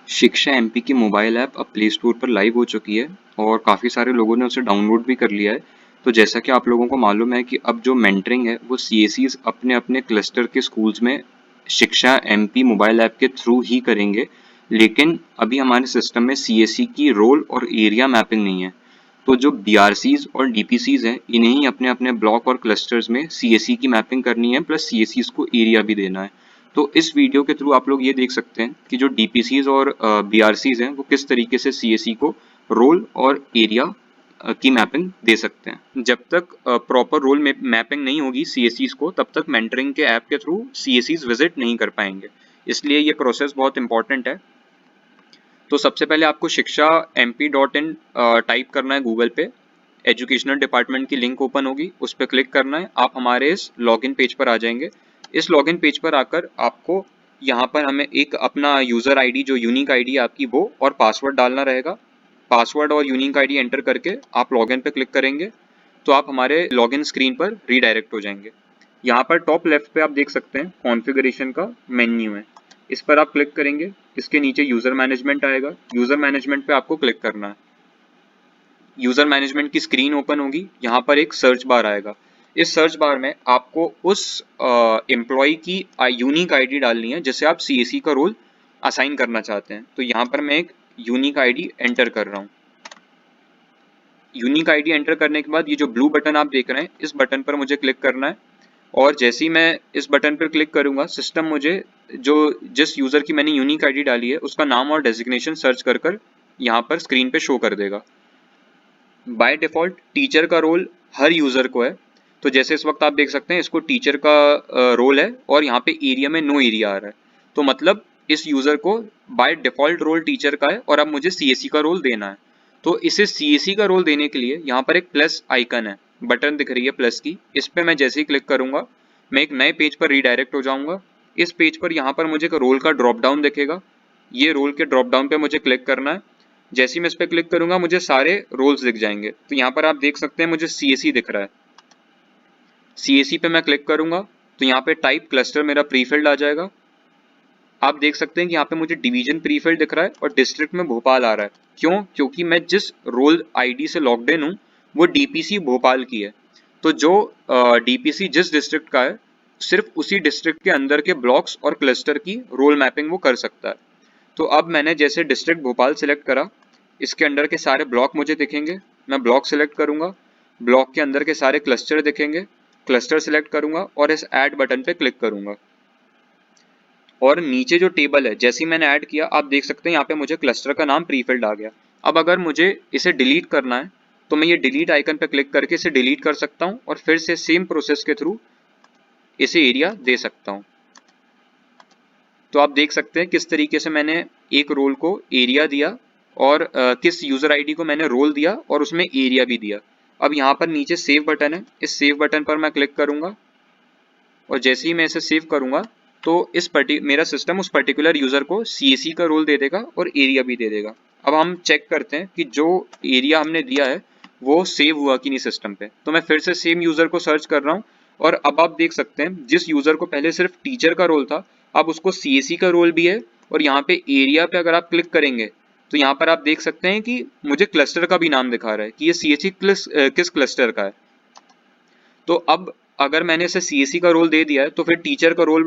शिक्षा एमपी की mobile app अब प्ले स्टोर पर लाइव हो चुकी है और काफ़ी सारे लोगों ने उसे डाउनलोड भी कर लिया है। तो जैसा कि आप लोगों को मालूम है कि अब जो मेंटरिंग है वो सीएसीज अपने अपने क्लस्टर के स्कूल्स में शिक्षा एमपी मोबाइल ऐप के थ्रू ही करेंगे। लेकिन अभी हमारे सिस्टम में सीएससी की रोल और एरिया मैपिंग नहीं है। तो जो बीआरसीज और डीपीसीज हैं इन्हें ही अपने अपने ब्लॉक और क्लस्टर्स में सीएससी की मैपिंग करनी है, प्लस सीएससीज को एरिया भी देना है। तो इस वीडियो के थ्रू आप लोग ये देख सकते हैं कि जो डीपीसीज और बीआरसीज हैं वो किस तरीके से सीएससी को रोल और एरिया की मैपिंग दे सकते हैं। जब तक प्रॉपर रोल मैपिंग नहीं होगी सीएससीज को, तब तक मेंटरिंग के ऐप के थ्रू सीएससीज विजिट नहीं कर पाएंगे। इसलिए ये प्रोसेस बहुत इंपॉर्टेंट है। तो सबसे पहले आपको शिक्षा mp.in टाइप करना है गूगल पे। एजुकेशनल डिपार्टमेंट की लिंक ओपन होगी, उस पर क्लिक करना है। आप हमारे इस लॉगिन पेज पर आ जाएंगे। इस लॉगिन पेज पर आकर आपको यहाँ पर हमें एक अपना यूज़र आईडी, जो यूनिक आईडी है आपकी, वो और पासवर्ड डालना रहेगा। पासवर्ड और यूनिक आईडी एंटर करके आप लॉगिन पे क्लिक करेंगे तो आप हमारे लॉगिन स्क्रीन पर रीडायरेक्ट हो जाएंगे। यहाँ पर टॉप लेफ्ट पे आप देख सकते हैं कॉन्फ़िगरेशन का मेन्यू है, इस पर आप क्लिक करेंगे। इसके नीचे यूज़र मैनेजमेंट आएगा, यूज़र मैनेजमेंट पे आपको क्लिक करना है। यूज़र मैनेजमेंट की स्क्रीन ओपन होगी, यहाँ पर एक सर्च बार आएगा। इस सर्च बार में आपको उस एम्प्लॉय की यूनिक आईडी डालनी है जिसे आप सीएससी का रोल असाइन करना चाहते हैं। तो यहाँ पर मैं एक यूनिक आईडी एंटर कर रहा हूँ। यूनिक आईडी एंटर करने के बाद ये जो ब्लू बटन आप देख रहे हैं, इस बटन पर मुझे क्लिक करना है। और जैसे ही मैं इस बटन पर क्लिक करूंगा, सिस्टम मुझे जिस यूज़र की मैंने यूनिक आईडी डाली है उसका नाम और डेजिग्नेशन सर्च कर कर यहाँ पर स्क्रीन पे शो कर देगा। बाय डिफ़ॉल्ट टीचर का रोल हर यूज़र को है। तो जैसे इस वक्त आप देख सकते हैं इसको टीचर का रोल है और यहाँ पे एरिया में नो एरिया आ रहा है। तो मतलब इस यूज़र को बाय डिफ़ॉल्ट रोल टीचर का है और अब मुझे सीएससी का रोल देना है। तो इसे सीएससी का रोल देने के लिए यहाँ पर एक प्लस आइकन है, बटन दिख रही है प्लस की, इस पर मैं जैसे ही क्लिक करूँगा मैं एक नए पेज पर रीडायरेक्ट हो जाऊँगा। इस पेज पर यहाँ पर मुझे एक रोल का ड्रॉप डाउन दिखेगा, ये रोल के ड्रॉप डाउन पे मुझे क्लिक करना है। जैसे ही मैं इस पर क्लिक करूंगा मुझे सारे रोल्स दिख जाएंगे। तो यहाँ पर आप देख सकते हैं मुझे सीएससी दिख रहा है। सीएससी पे मैं क्लिक करूंगा तो यहाँ पे टाइप क्लस्टर मेरा प्रीफिल्ड आ जाएगा। आप देख सकते हैं कि यहाँ पे मुझे डिवीजन प्रीफिल्ड दिख रहा है और डिस्ट्रिक्ट में भोपाल आ रहा है। क्यों? क्योंकि मैं जिस रोल आईडी से लॉग्ड इन हूँ वो डीपीसी भोपाल की है। तो जो डीपीसी जिस डिस्ट्रिक्ट का है, सिर्फ उसी डिस्ट्रिक्ट के अंदर के ब्लॉक्स और क्लस्टर की रोल मैपिंग वो कर सकता है। तो अब मैंने जैसे डिस्ट्रिक्ट भोपाल सिलेक्ट करा, इसके अंदर के सारे ब्लॉक मुझे दिखेंगे। मैं ब्लॉक सिलेक्ट करूंगा, ब्लॉक के अंदर के सारे क्लस्टर दिखेंगे, क्लस्टर सिलेक्ट करूंगा और इस ऐड बटन पे क्लिक करूंगा। और नीचे जो टेबल है, जैसे ही मैंने ऐड किया आप देख सकते हैं यहाँ पे मुझे क्लस्टर का नाम प्रीफिल्ड आ गया। अब अगर मुझे इसे डिलीट करना है तो मैं ये डिलीट आइकन पे क्लिक करके इसे डिलीट कर सकता हूँ और फिर से सेम प्रोसेस के थ्रू इसे एरिया दे सकता हूँ। तो आप देख सकते हैं किस तरीके से मैंने एक रोल को एरिया दिया और किस यूज़र आईडी को मैंने रोल दिया और उसमें एरिया भी दिया। अब यहाँ पर नीचे सेव बटन है, इस सेव बटन पर मैं क्लिक करूँगा और जैसे ही मैं इसे सेव करूँगा तो मेरा सिस्टम उस पर्टिकुलर यूज़र को सीएससी का रोल दे देगा और एरिया भी दे देगा। अब हम चेक करते हैं कि जो एरिया हमने दिया है वो सेव हुआ कि नहीं सिस्टम पे। तो मैं फिर से सेम यूज़र को सर्च कर रहा हूँ और अब आप देख सकते हैं जिस यूज़र को पहले सिर्फ टीचर का रोल था, अब उसको सीएससी का रोल भी है। और यहाँ पे एरिया पे अगर आप क्लिक करेंगे तो यहाँ पर आप देख सकते हैं कि मुझे क्लस्टर का भी नाम दिखा रहा है कि ये सीएससी किस क्लस्टर का है। तो अब अगर मैंने इसे सीएससी का रोल दे दिया है तो फिर टीचर का रोल,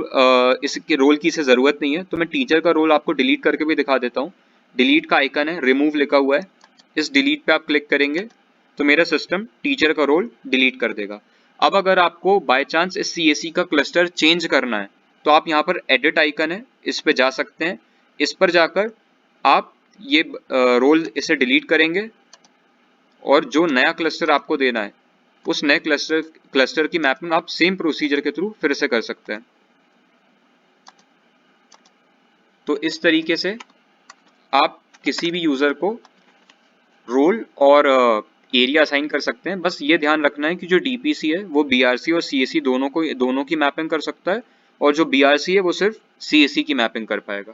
इसके रोल की इसे ज़रूरत नहीं है। तो मैं टीचर का रोल आपको डिलीट करके भी दिखा देता हूँ। डिलीट का आइकन है, रिमूव लिखा हुआ है, इस डिलीट पे आप क्लिक करेंगे तो मेरा सिस्टम टीचर का रोल डिलीट कर देगा। अब अगर आपको बाय चांस इस सीएससी का क्लस्टर चेंज करना है तो आप यहाँ पर एडिट आइकन है, इस पे जा सकते हैं। इस पर जाकर आप ये रोल इसे डिलीट करेंगे और जो नया क्लस्टर आपको देना है उस नए क्लस्टर की मैपिंग आप सेम प्रोसीजर के थ्रू फिर से कर सकते हैं। तो इस तरीके से आप किसी भी यूज़र को रोल और एरिया असाइन कर सकते हैं। बस ये ध्यान रखना है कि जो डीपीसी है वो बीआरसी और सीएससी दोनों की मैपिंग कर सकता है और जो बीआरसी है वो सिर्फ सीएससी की मैपिंग कर पाएगा।